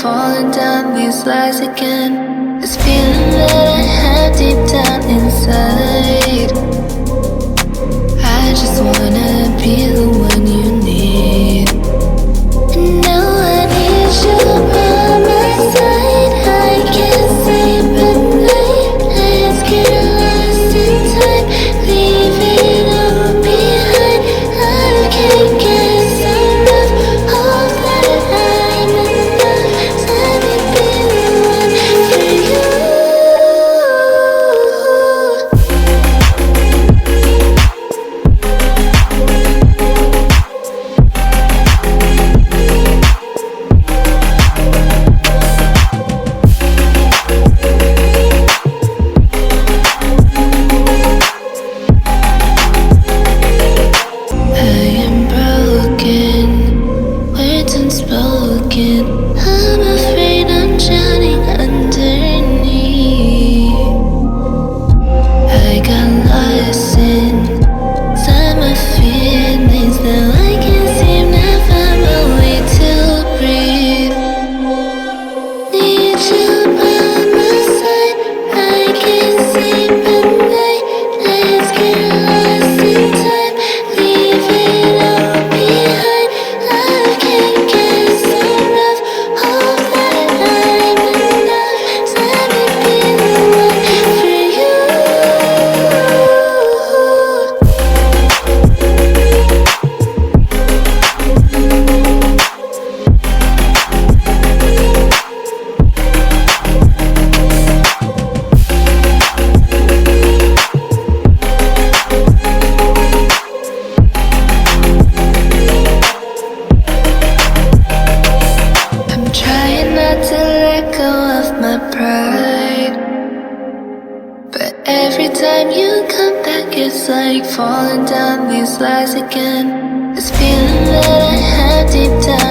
falling down these lies again. This feeling that I have deep down inside. I just wanna be the one you need. And now I need you by my side. I can't sleep at night. Let's get lost in time. Leave it all behind. I can't get enough of that I'm enough. Let me be the one for you. I am broken, words unspoken. I'm afraid I'm drowning underneath. I got lost in summer feelings. Now I can't seem to find my way to breathe. Need you by my side. I can't sleep at night. Let's get lost in time. Leave it all behind. I can't get enough of that I'm enough. Let me be the one for you. I'm trying not to let go of my pride, but every time you come back, it's like falling down these lies again. This feeling that I have deep down